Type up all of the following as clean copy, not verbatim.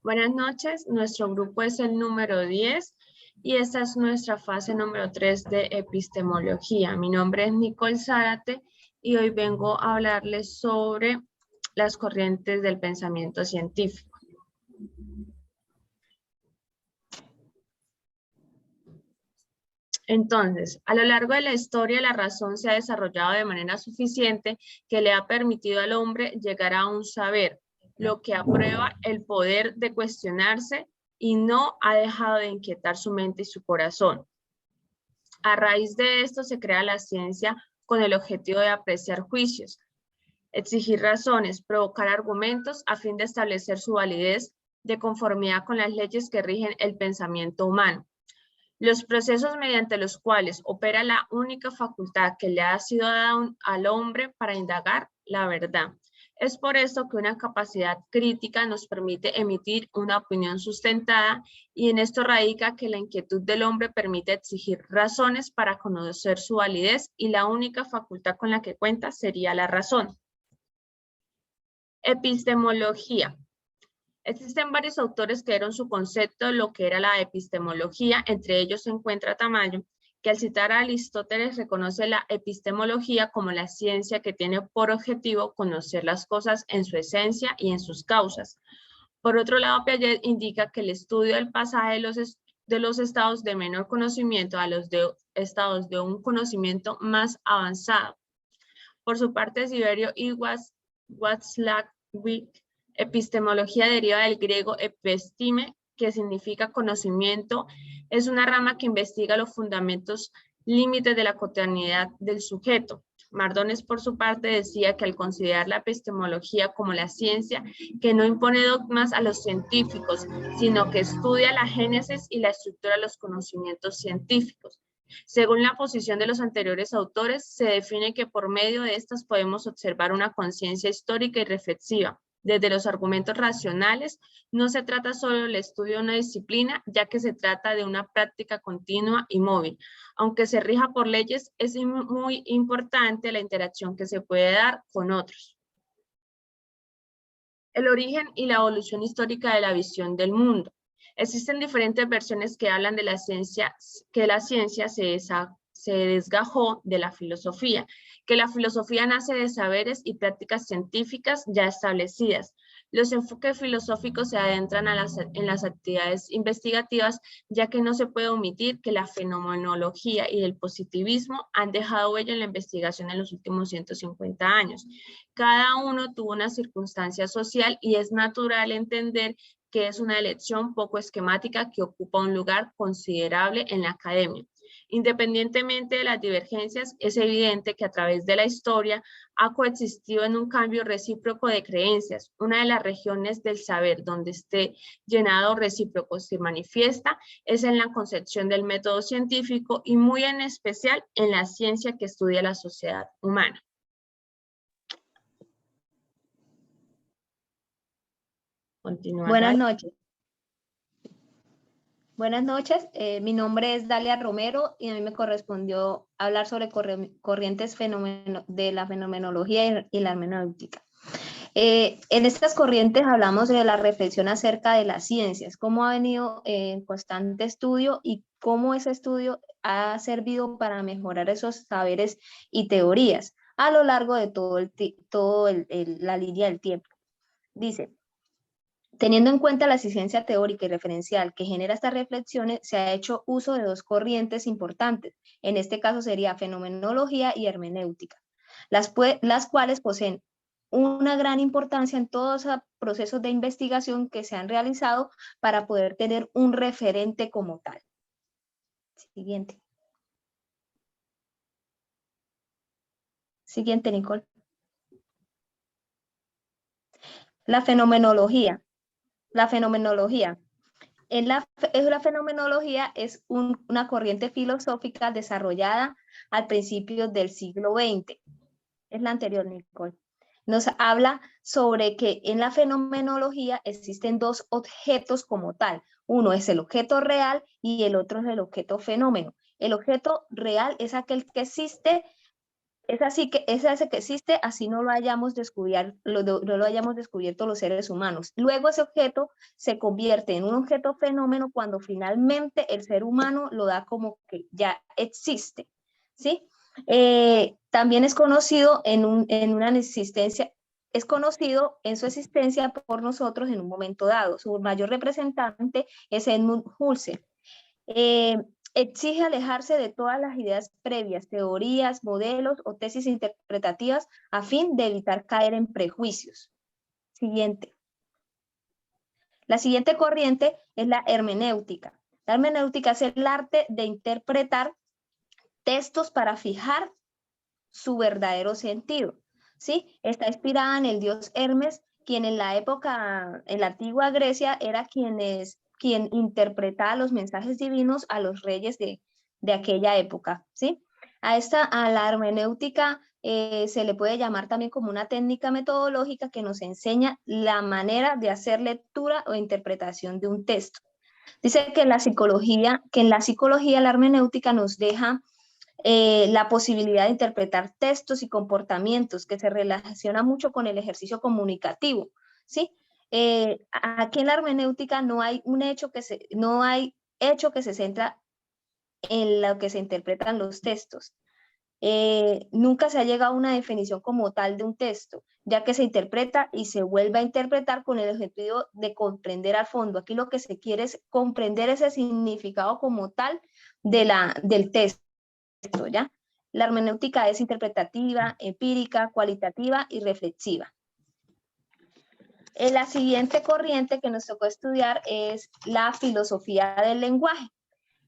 Buenas noches, nuestro grupo es el número 10 y esta es nuestra fase número 3 de epistemología. Mi nombre es Nicole Zárate y hoy vengo a hablarles sobre las corrientes del pensamiento científico. Entonces, a lo largo de la historia, la razón se ha desarrollado de manera suficiente que le ha permitido al hombre llegar a un saber, lo que aprueba el poder de cuestionarse y no ha dejado de inquietar su mente y su corazón. A raíz de esto se crea la ciencia con el objetivo de apreciar juicios, exigir razones, provocar argumentos a fin de establecer su validez de conformidad con las leyes que rigen el pensamiento humano. Los procesos mediante los cuales opera la única facultad que le ha sido dada al hombre para indagar la verdad. Es por esto que una capacidad crítica nos permite emitir una opinión sustentada y en esto radica que la inquietud del hombre permite exigir razones para conocer su validez y la única facultad con la que cuenta sería la razón. Epistemología. Existen varios autores que dieron su concepto de lo que era la epistemología, entre ellos se encuentra Tamayo, que al citar a Aristóteles reconoce la epistemología como la ciencia que tiene por objetivo conocer las cosas en su esencia y en sus causas. Por otro lado, Piaget indica que el estudio del pasaje de los estados de menor conocimiento a los estados de un conocimiento más avanzado. Por su parte, Siberio y Watzlawick, epistemología deriva del griego episteme, que significa conocimiento, es una rama que investiga los fundamentos límites de la cotidianidad del sujeto. Mardones, por su parte, decía que al considerar la epistemología como la ciencia que no impone dogmas a los científicos, sino que estudia la génesis y la estructura de los conocimientos científicos. Según la posición de los anteriores autores, se define que por medio de estas podemos observar una conciencia histórica y reflexiva. Desde los argumentos racionales, no se trata solo del estudio de una disciplina, ya que se trata de una práctica continua y móvil. Aunque se rija por leyes, es muy importante la interacción que se puede dar con otros. El origen y la evolución histórica de la visión del mundo. Existen diferentes versiones que hablan de la ciencia, que la ciencia se desgajó de la filosofía, que la filosofía nace de saberes y prácticas científicas ya establecidas. Los enfoques filosóficos se adentran en las actividades investigativas, ya que no se puede omitir que la fenomenología y el positivismo han dejado huella en la investigación en los últimos 150 años. Cada uno tuvo una circunstancia social y es natural entender que es una elección poco esquemática que ocupa un lugar considerable en la academia. Independientemente de las divergencias, es evidente que a través de la historia ha coexistido en un cambio recíproco de creencias. Una de las regiones del saber donde este llenado recíproco se manifiesta es en la concepción del método científico y muy en especial en la ciencia que estudia la sociedad humana. Continúa. Buenas noches. Buenas noches, mi nombre es Dalia Romero y a mí me correspondió hablar sobre corrientes de la fenomenología y la hermenéutica. En estas corrientes hablamos de la reflexión acerca de las ciencias, cómo ha venido en constante estudio y cómo ese estudio ha servido para mejorar esos saberes y teorías a lo largo de la línea del tiempo. Dice: teniendo en cuenta la ciencia teórica y referencial que genera estas reflexiones, se ha hecho uso de dos corrientes importantes. En este caso sería fenomenología y hermenéutica, las cuales poseen una gran importancia en todos los procesos de investigación que se han realizado para poder tener un referente como tal. Siguiente. Siguiente, Nicole. La fenomenología. La fenomenología es una corriente filosófica desarrollada al principio del siglo XX. Es la anterior, Nicole. Nos habla sobre que en la fenomenología existen dos objetos como tal. Uno es el objeto real y el otro es el objeto fenómeno. El objeto real es aquel que existe Es así que existe, así no lo hayamos descubierto, no lo hayamos descubierto los seres humanos. Luego ese objeto se convierte en un objeto fenómeno cuando finalmente el ser humano lo da como que ya existe, ¿sí? También es conocido en una existencia, es conocido en su existencia por nosotros en un momento dado. Su mayor representante es Edmund Husserl. Exige alejarse de todas las ideas previas, teorías, modelos o tesis interpretativas a fin de evitar caer en prejuicios. Siguiente. La siguiente corriente es la hermenéutica. La hermenéutica es el arte de interpretar textos para fijar su verdadero sentido, ¿sí? Está inspirada en el dios Hermes, quien en la época, en la antigua Grecia, era quien interpretaba los mensajes divinos a los reyes de aquella época, ¿sí? A la hermenéutica se le puede llamar también como una técnica metodológica que nos enseña la manera de hacer lectura o interpretación de un texto. Dice que en la psicología la hermenéutica nos deja la posibilidad de interpretar textos y comportamientos que se relaciona mucho con el ejercicio comunicativo, ¿sí? Aquí en la hermenéutica no hay hecho que se centra en lo que se interpretan los textos. Nunca se ha llegado a una definición como tal de un texto, ya que se interpreta y se vuelve a interpretar con el objetivo de comprender al fondo. Aquí lo que se quiere es comprender ese significado como tal del texto, ¿ya? La hermenéutica es interpretativa, empírica, cualitativa y reflexiva. La siguiente corriente que nos tocó estudiar es la filosofía del lenguaje.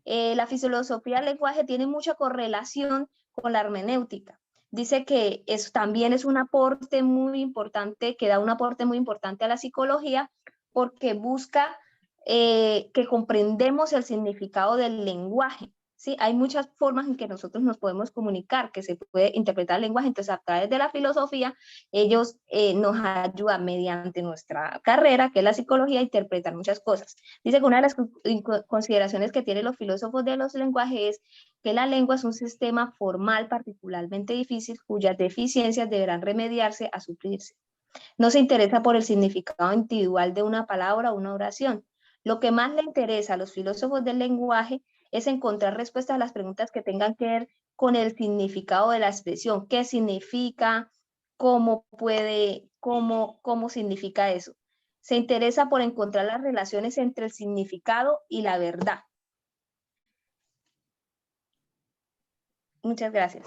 La filosofía del lenguaje tiene mucha correlación con la hermenéutica. Dice que también es un aporte muy importante, que da un aporte muy importante a la psicología, porque busca que comprendemos el significado del lenguaje. ¿Sí? Hay muchas formas en que nosotros nos podemos comunicar, que se puede interpretar el lenguaje. Entonces, a través de la filosofía, ellos nos ayudan mediante nuestra carrera, que es la psicología, a interpretar muchas cosas. Dice que una de las consideraciones que tienen los filósofos de los lenguajes es que la lengua es un sistema formal particularmente difícil, cuyas deficiencias deberán remediarse a suplirse. No se interesa por el significado individual de una palabra o una oración. Lo que más le interesa a los filósofos del lenguaje es encontrar respuestas a las preguntas que tengan que ver con el significado de la expresión. ¿Qué significa? ¿Cómo significa eso? Se interesa por encontrar las relaciones entre el significado y la verdad. Muchas gracias.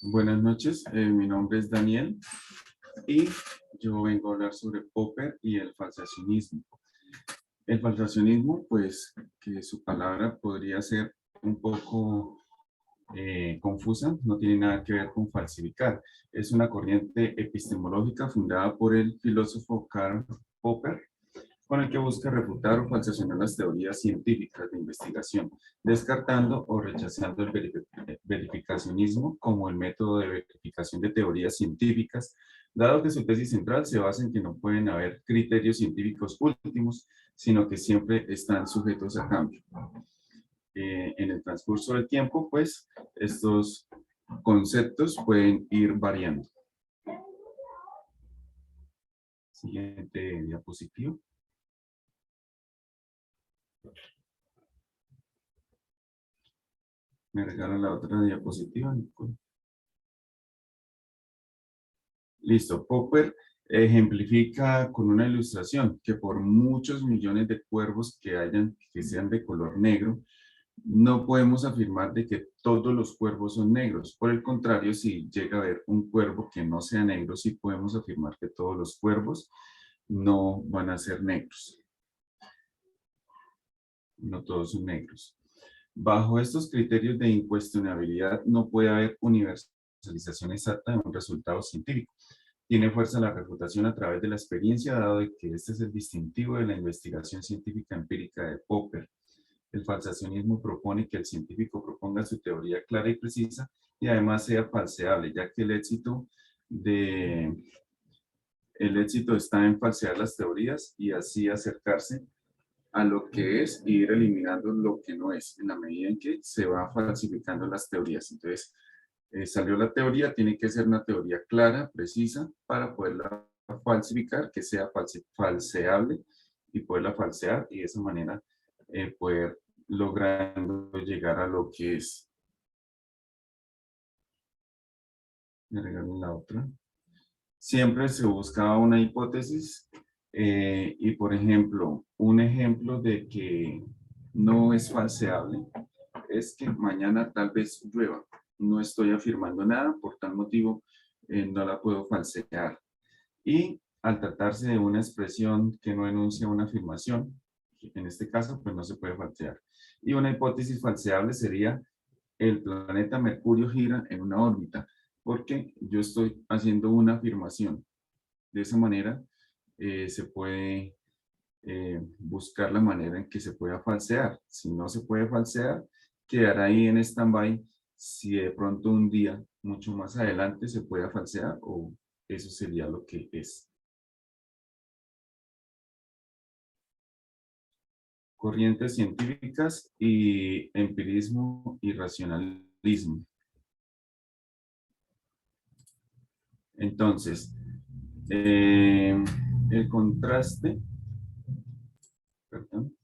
Buenas noches, mi nombre es Daniel y yo vengo a hablar sobre Popper y el falsacionismo. El falsacionismo, pues, que su palabra podría ser un poco confusa, no tiene nada que ver con falsificar. Es una corriente epistemológica fundada por el filósofo Karl Popper, con el que busca refutar o falsacionar las teorías científicas de investigación, descartando o rechazando el verificacionismo como el método de verificación de teorías científicas, dado que su tesis central se basa en que no pueden haber criterios científicos últimos, sino que siempre están sujetos a cambio. En el transcurso del tiempo, pues, estos conceptos pueden ir variando. Siguiente diapositiva. Me regalan la otra diapositiva, Nicole. Listo. Popper ejemplifica con una ilustración que por muchos millones de cuervos que sean de color negro, no podemos afirmar de que todos los cuervos son negros. Por el contrario, si llega a haber un cuervo que no sea negro, sí podemos afirmar que todos los cuervos no van a ser negros. No todos son negros. Bajo estos criterios de incuestionabilidad no puede haber universalización exacta de un resultado científico. Tiene fuerza la refutación a través de la experiencia, dado que este es el distintivo de la investigación científica empírica de Popper. El falsacionismo propone que el científico proponga su teoría clara y precisa y además sea falseable, ya que el éxito está en falsear las teorías y así acercarse a lo que es y ir eliminando lo que no es, en la medida en que se va falsificando las teorías. Entonces, salió la teoría, tiene que ser una teoría clara, precisa, para poderla falsificar, que sea falseable y poderla falsear y de esa manera poder logrando llegar a lo que es. Agregarle la otra. Siempre se buscaba una hipótesis y, por ejemplo, un ejemplo de que no es falseable es que mañana tal vez llueva. No estoy afirmando nada, por tal motivo no la puedo falsear. Y al tratarse de una expresión que no enuncia una afirmación, en este caso, pues no se puede falsear. Y una hipótesis falseable sería: el planeta Mercurio gira en una órbita, porque yo estoy haciendo una afirmación. De esa manera se puede buscar la manera en que se pueda falsear. Si no se puede falsear, quedará ahí en stand-by si de pronto un día, mucho más adelante, se pueda falsear, o eso sería lo que es. Corrientes científicas y empirismo y racionalismo. Entonces, el contraste, perdón.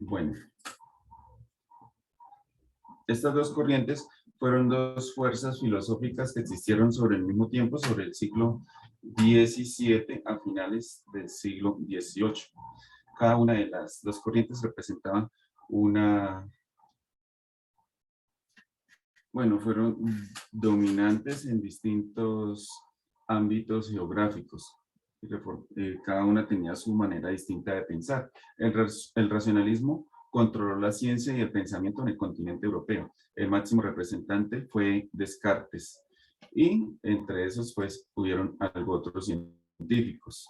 Bueno, estas dos corrientes fueron dos fuerzas filosóficas que existieron sobre el mismo tiempo, sobre el siglo XVII a finales del siglo XVIII. Cada una de las dos corrientes representaba fueron dominantes en distintos ámbitos geográficos. Cada una tenía su manera distinta de pensar. El racionalismo controló la ciencia y el pensamiento en el continente europeo. El máximo representante fue Descartes. Y entre esos, pues, hubieron algo otros científicos.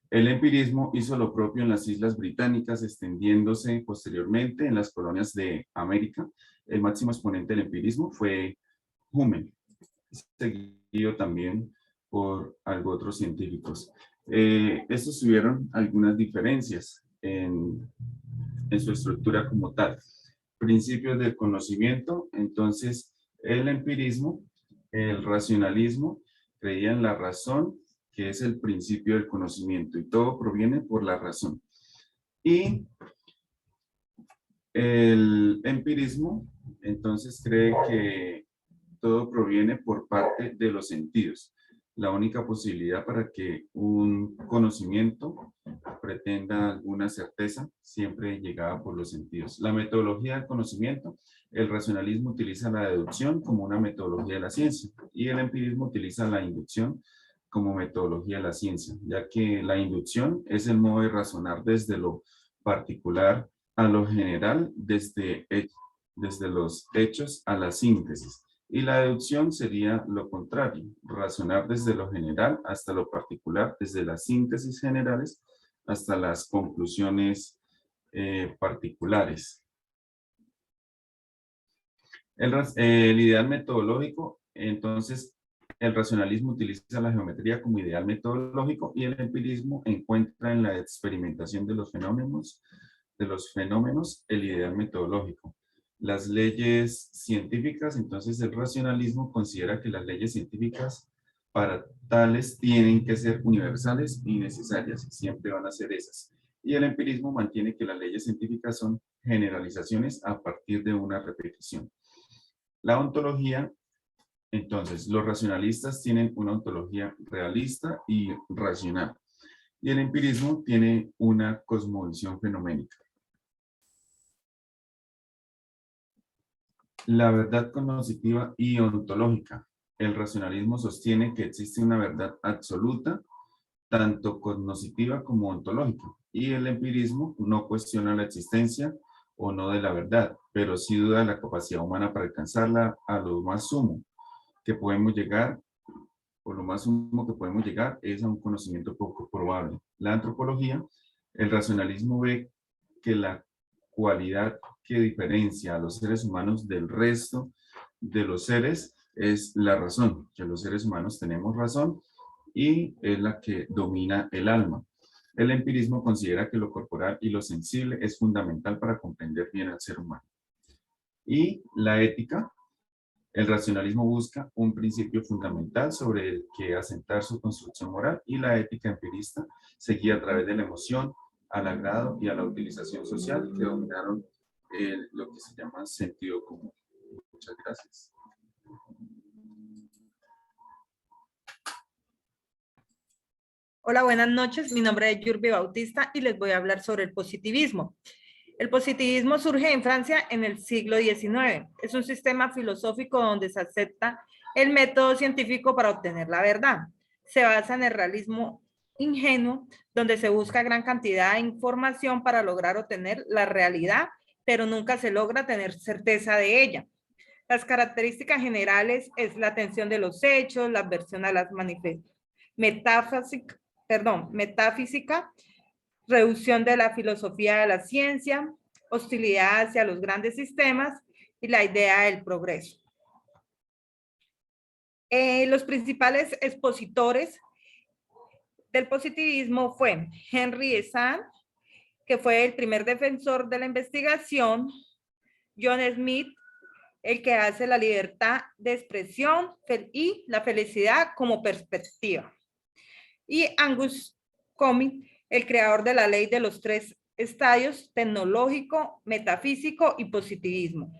El empirismo hizo lo propio en las Islas Británicas, extendiéndose posteriormente en las colonias de América. El máximo exponente del empirismo fue Hume, seguido también por algo otros científicos. Estos tuvieron algunas diferencias en su estructura como tal. Principios del conocimiento. Entonces, el empirismo, el racionalismo, creía en la razón, que es el principio del conocimiento, y todo proviene por la razón. Y el empirismo, entonces, cree que todo proviene por parte de los sentidos. La única posibilidad para que un conocimiento pretenda alguna certeza siempre llegaba por los sentidos. La metodología del conocimiento: el racionalismo utiliza la deducción como una metodología de la ciencia, y el empirismo utiliza la inducción como metodología de la ciencia, ya que la inducción es el modo de razonar desde lo particular a lo general, desde los hechos a la síntesis. Y la deducción sería lo contrario: razonar desde lo general hasta lo particular, desde las síntesis generales hasta las conclusiones particulares. El ideal metodológico: entonces, el racionalismo utiliza la geometría como ideal metodológico, y el empirismo encuentra en la experimentación de los fenómenos el ideal metodológico. Las leyes científicas: entonces el racionalismo considera que las leyes científicas para tales tienen que ser universales y necesarias, siempre van a ser esas. Y el empirismo mantiene que las leyes científicas son generalizaciones a partir de una repetición. La ontología: entonces, los racionalistas tienen una ontología realista y racional, y el empirismo tiene una cosmovisión fenoménica. La verdad cognoscitiva y ontológica: el racionalismo sostiene que existe una verdad absoluta, tanto cognoscitiva como ontológica, y el empirismo no cuestiona la existencia o no de la verdad, pero sí duda de la capacidad humana para alcanzarla. A lo más sumo que podemos llegar, es a un conocimiento poco probable. La antropología: el racionalismo ve que la cualidad que diferencia a los seres humanos del resto de los seres es la razón, que los seres humanos tenemos razón y es la que domina el alma. El empirismo considera que lo corporal y lo sensible es fundamental para comprender bien al ser humano. Y la ética, el racionalismo busca un principio fundamental sobre el que asentar su construcción moral, y la ética empirista se guía a través de la emoción, al agrado y a la utilización social, que dominaron lo que se llama sentido común. Muchas gracias. Hola, buenas noches. Mi nombre es Yurbi Bautista y les voy a hablar sobre el positivismo. El positivismo surge en Francia en el siglo XIX. Es un sistema filosófico donde se acepta el método científico para obtener la verdad. Se basa en el realismo ingenuo, donde se busca gran cantidad de información para lograr obtener la realidad, pero nunca se logra tener certeza de ella. Las características generales es la atención de los hechos, la aversión a las metafísica, reducción de la filosofía de la ciencia, hostilidad hacia los grandes sistemas y la idea del progreso. Los principales expositores del positivismo fue Henry Sand, que fue el primer defensor de la investigación, John Smith, el que hace la libertad de expresión y la felicidad como perspectiva, y Angus Comey, el creador de la ley de los 3 estadios: tecnológico, metafísico y positivismo.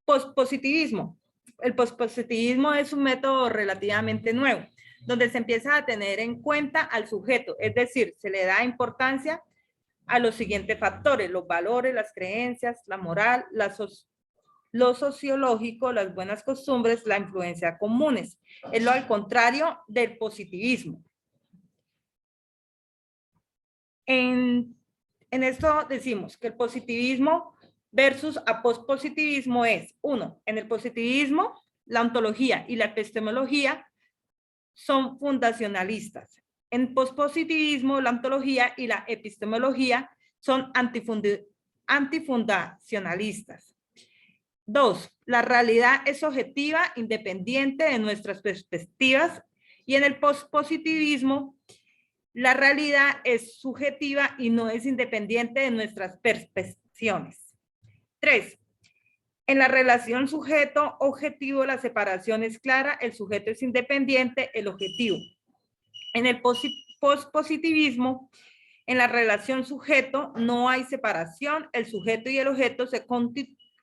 Pospositivismo. El pospositivismo es un método relativamente nuevo, donde se empieza a tener en cuenta al sujeto, es decir, se le da importancia a los siguientes factores: los valores, las creencias, la moral, lo sociológico, las buenas costumbres, la influencia comunes. Es lo al contrario del positivismo. En esto decimos que el positivismo versus a pospositivismo es: 1. En el positivismo, la ontología y la epistemología son fundacionalistas. En pospositivismo, la ontología y la epistemología son antifundacionalistas. 2. La realidad es objetiva, independiente de nuestras perspectivas, y en el pospositivismo, la realidad es subjetiva y no es independiente de nuestras percepciones. 3. En la relación sujeto-objetivo, la separación es clara, el sujeto es independiente, el objetivo. En el pospositivismo, en la relación sujeto no hay separación, el sujeto y el objeto se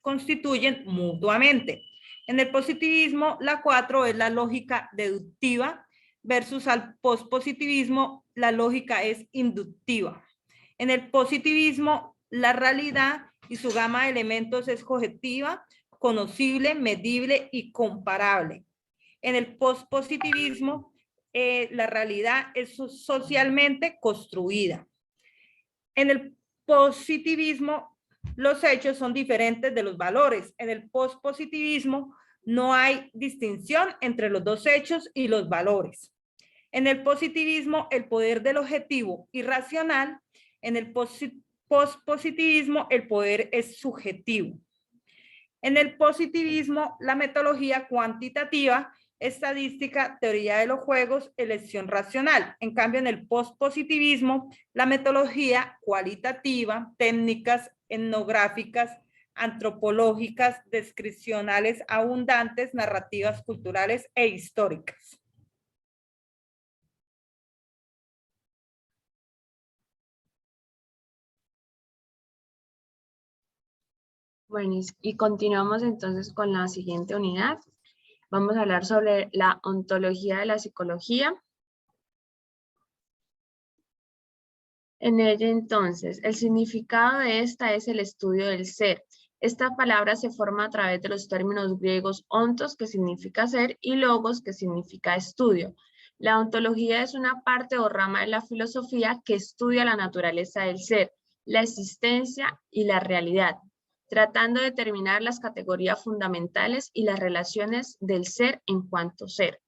constituyen mutuamente. En el positivismo, la 4 es la lógica deductiva, versus al pospositivismo, la lógica es inductiva. En el positivismo, la realidad y su gama de elementos es objetiva, conocible, medible y comparable. En el pospositivismo, la realidad es socialmente construida. En el positivismo, los hechos son diferentes de los valores. En el pospositivismo, no hay distinción entre los dos hechos y los valores. En el positivismo, el poder del objetivo irracional. En el pospositivismo, el poder es subjetivo. En el positivismo, la metodología cuantitativa, estadística, teoría de los juegos, elección racional. En cambio, en el pospositivismo, la metodología cualitativa, técnicas etnográficas, antropológicas, descripcionales abundantes, narrativas culturales e históricas. Bueno, y continuamos entonces con la siguiente unidad. Vamos a hablar sobre la ontología de la psicología. En ella entonces, el significado de esta es el estudio del ser. Esta palabra se forma a través de los términos griegos ontos, que significa ser, y logos, que significa estudio. La ontología es una parte o rama de la filosofía que estudia la naturaleza del ser, la existencia y la realidad, tratando de determinar las categorías fundamentales y las relaciones del ser en cuanto ser.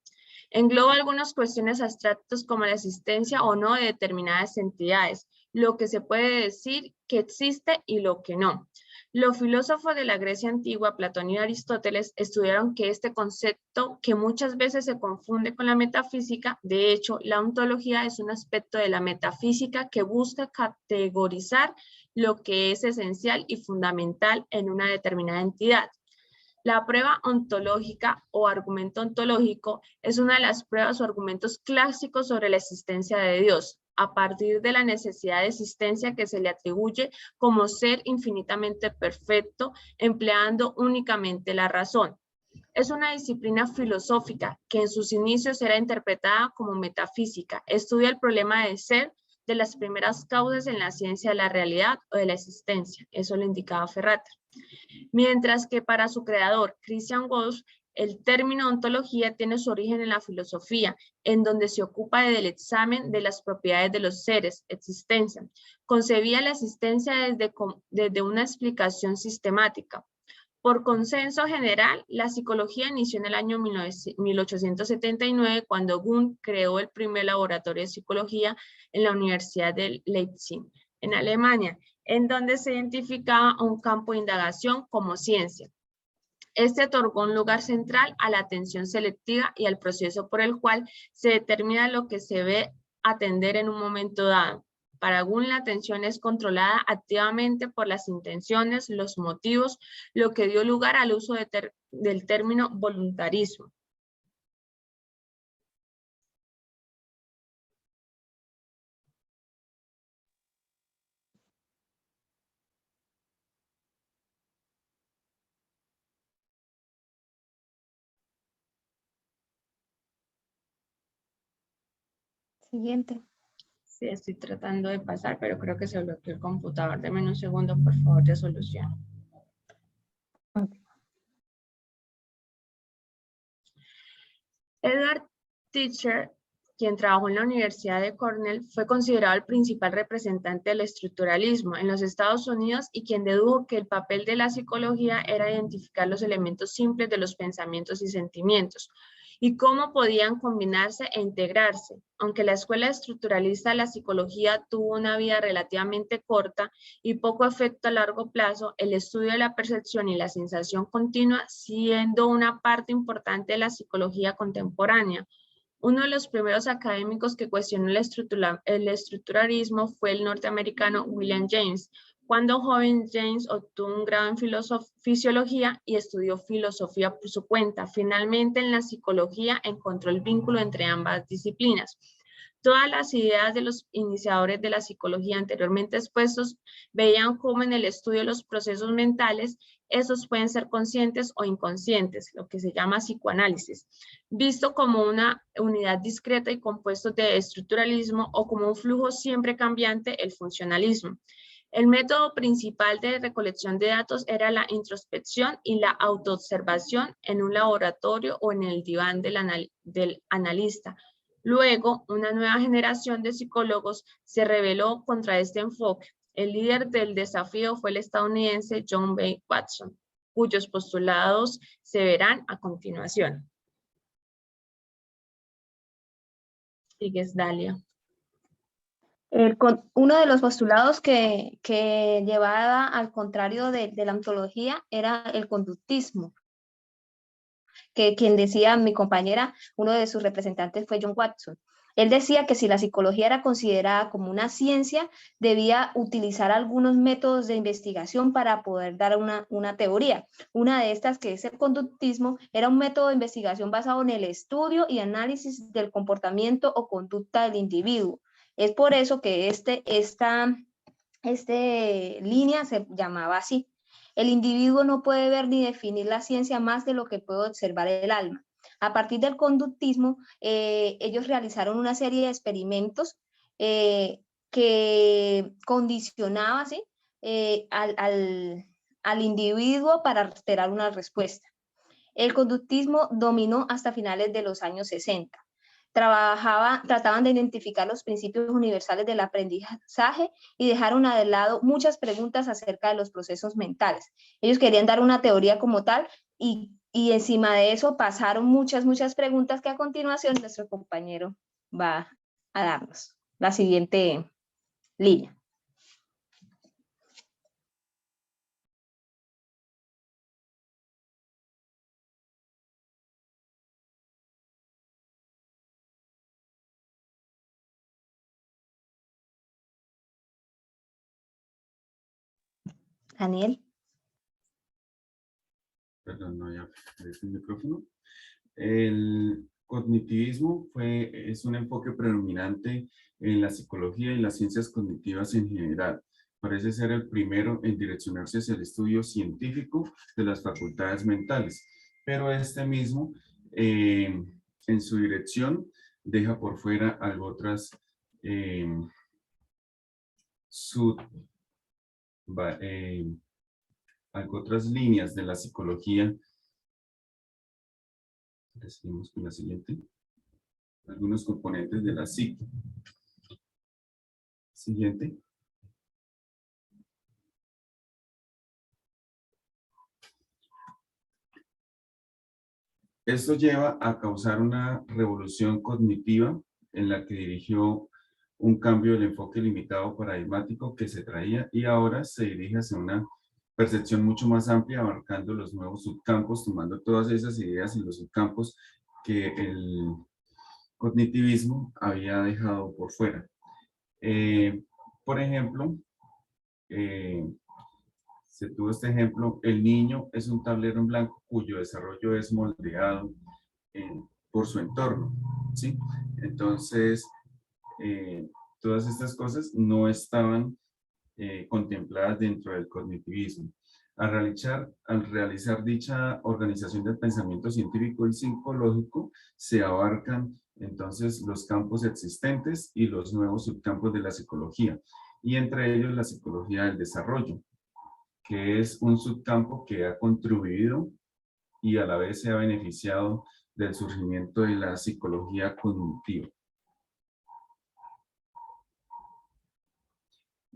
Engloba algunas cuestiones abstractas como la existencia o no de determinadas entidades, lo que se puede decir que existe y lo que no. Los filósofos de la Grecia antigua, Platón y Aristóteles, estudiaron que este concepto, que muchas veces se confunde con la metafísica, de hecho, la ontología es un aspecto de la metafísica que busca categorizar lo que es esencial y fundamental en una determinada entidad. La prueba ontológica o argumento ontológico es una de las pruebas o argumentos clásicos sobre la existencia de Dios, a partir de la necesidad de existencia que se le atribuye como ser infinitamente perfecto, empleando únicamente la razón. Es una disciplina filosófica que en sus inicios era interpretada como metafísica. Estudia el problema de ser, de las primeras causas en la ciencia de la realidad o de la existencia. Eso lo indicaba Ferrata. Mientras que para su creador, Christian Wolff, el término ontología tiene su origen en la filosofía, en donde se ocupa del examen de las propiedades de los seres, existencia. Concebía la existencia desde una explicación sistemática. Por consenso general, la psicología inició en el año 1879, cuando Wundt creó el primer laboratorio de psicología en la Universidad de Leipzig, en Alemania, en donde se identificaba un campo de indagación como ciencia. Este otorgó un lugar central a la atención selectiva y al proceso por el cual se determina lo que se ve atender en un momento dado. Para Wundt, la atención es controlada activamente por las intenciones, los motivos, lo que dio lugar al uso del término voluntarismo. Siguiente. Sí, estoy tratando de pasar, pero creo que se bloqueó el computador. Deme un segundo, por favor, de solución. Edward Teacher, quien trabajó en la Universidad de Cornell, fue considerado el principal representante del estructuralismo en los Estados Unidos y quien dedujo que el papel de la psicología era identificar los elementos simples de los pensamientos y sentimientos y cómo podían combinarse e integrarse. Aunque la escuela estructuralista de la psicología tuvo una vida relativamente corta y poco efecto a largo plazo, el estudio de la percepción y la sensación continua siendo una parte importante de la psicología contemporánea. Uno de los primeros académicos que cuestionó el estructuralismo fue el norteamericano William James. Cuando joven, James obtuvo un grado en fisiología y estudió filosofía por su cuenta. Finalmente, en la psicología encontró el vínculo entre ambas disciplinas. Todas las ideas de los iniciadores de la psicología anteriormente expuestos veían cómo en el estudio de los procesos mentales, esos pueden ser conscientes o inconscientes, lo que se llama psicoanálisis, visto como una unidad discreta y compuesto de estructuralismo o como un flujo siempre cambiante, el funcionalismo. El método principal de recolección de datos era la introspección y la autoobservación en un laboratorio o en el diván del analista. Luego, una nueva generación de psicólogos se rebeló contra este enfoque. El líder del desafío fue el estadounidense John B. Watson, cuyos postulados se verán a continuación. Sigues, Dalia. Uno de los postulados que llevaba al contrario de la ontología era el conductismo, que quien decía mi compañera, uno de sus representantes fue John Watson. Él decía que si la psicología era considerada como una ciencia, debía utilizar algunos métodos de investigación para poder dar una teoría. Una de estas, que es el conductismo, era un método de investigación basado en el estudio y análisis del comportamiento o conducta del individuo. Es por eso que esta línea se llamaba así. El individuo no puede ver ni definir la ciencia más de lo que puede observar el alma. A partir del conductismo, ellos realizaron una serie de experimentos que condicionaban, ¿sí? al individuo para esperar una respuesta. El conductismo dominó hasta finales de los años 60. Trataban de identificar los principios universales del aprendizaje y dejaron de lado muchas preguntas acerca de los procesos mentales. Ellos querían dar una teoría como tal y encima de eso pasaron muchas preguntas que a continuación nuestro compañero va a darnos. La siguiente línea. Daniel. Perdón, no, ya es el micrófono. El cognitivismo es un enfoque predominante en la psicología y las ciencias cognitivas en general. Parece ser el primero en direccionarse hacia el estudio científico de las facultades mentales, pero este mismo, en su dirección, deja por fuera algo otras algo otras líneas de la psicología. Seguimos con la siguiente. Algunos componentes de la psique. Siguiente. Esto lleva a causar una revolución cognitiva en la que dirigió un cambio del enfoque limitado paradigmático que se traía y ahora se dirige hacia una percepción mucho más amplia, abarcando los nuevos subcampos, tomando todas esas ideas en los subcampos que el cognitivismo había dejado por fuera. Por ejemplo, se tuvo este ejemplo, el niño es un tablero en blanco cuyo desarrollo es moldeado por su entorno, ¿sí? Entonces, todas estas cosas no estaban contempladas dentro del cognitivismo. Al realizar dicha organización del pensamiento científico y psicológico, se abarcan entonces los campos existentes y los nuevos subcampos de la psicología, y entre ellos la psicología del desarrollo, que es un subcampo que ha contribuido y a la vez se ha beneficiado del surgimiento de la psicología cognitiva.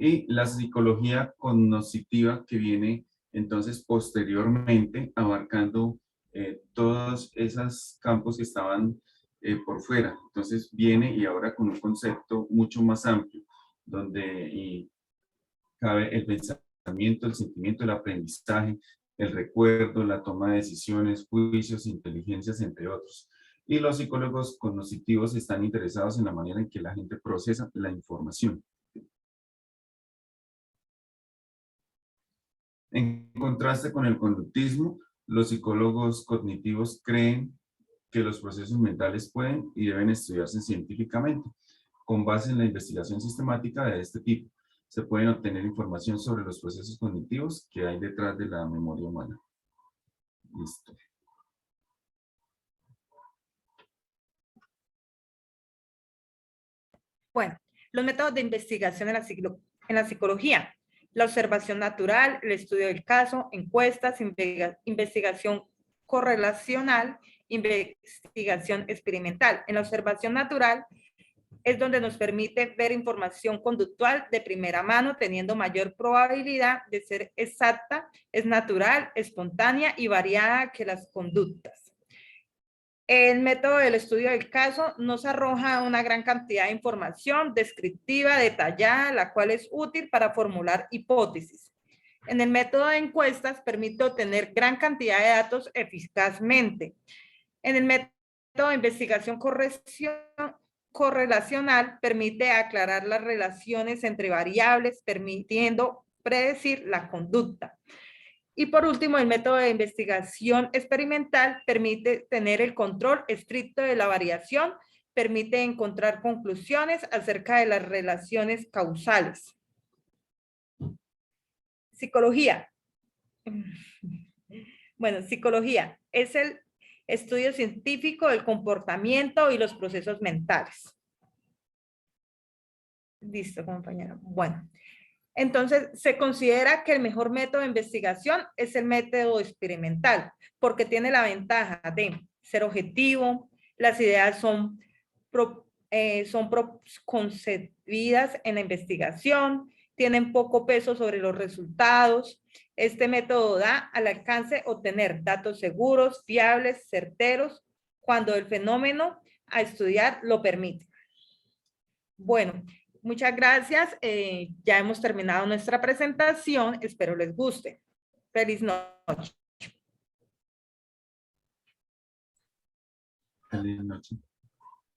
Y la psicología cognitiva, que viene entonces posteriormente abarcando todos esos campos que estaban por fuera. Entonces viene y ahora con un concepto mucho más amplio, donde cabe el pensamiento, el sentimiento, el aprendizaje, el recuerdo, la toma de decisiones, juicios, inteligencias, entre otros. Y los psicólogos cognitivos están interesados en la manera en que la gente procesa la información. En contraste con el conductismo, los psicólogos cognitivos creen que los procesos mentales pueden y deben estudiarse científicamente. Con base en la investigación sistemática de este tipo, se pueden obtener información sobre los procesos cognitivos que hay detrás de la memoria humana. Listo. Bueno, los métodos de investigación en la psicología. La observación natural, el estudio del caso, encuestas, investigación correlacional, investigación experimental. En la observación natural es donde nos permite ver información conductual de primera mano, teniendo mayor probabilidad de ser exacta, es natural, espontánea y variada que las conductas. El método del estudio del caso nos arroja una gran cantidad de información descriptiva, detallada, la cual es útil para formular hipótesis. En el método de encuestas permite obtener gran cantidad de datos eficazmente. En el método de investigación correlacional permite aclarar las relaciones entre variables, permitiendo predecir la conducta. Y por último, el método de investigación experimental permite tener el control estricto de la variación, permite encontrar conclusiones acerca de las relaciones causales. Psicología. Bueno, psicología es el estudio científico del comportamiento y los procesos mentales. Listo, compañera. Bueno. Entonces, se considera que el mejor método de investigación es el método experimental, porque tiene la ventaja de ser objetivo, las ideas son concebidas en la investigación, tienen poco peso sobre los resultados. Este método da al alcance obtener datos seguros, fiables, certeros, cuando el fenómeno a estudiar lo permite. Bueno, muchas gracias. Ya hemos terminado nuestra presentación. Espero les guste. Feliz noche. Feliz noche.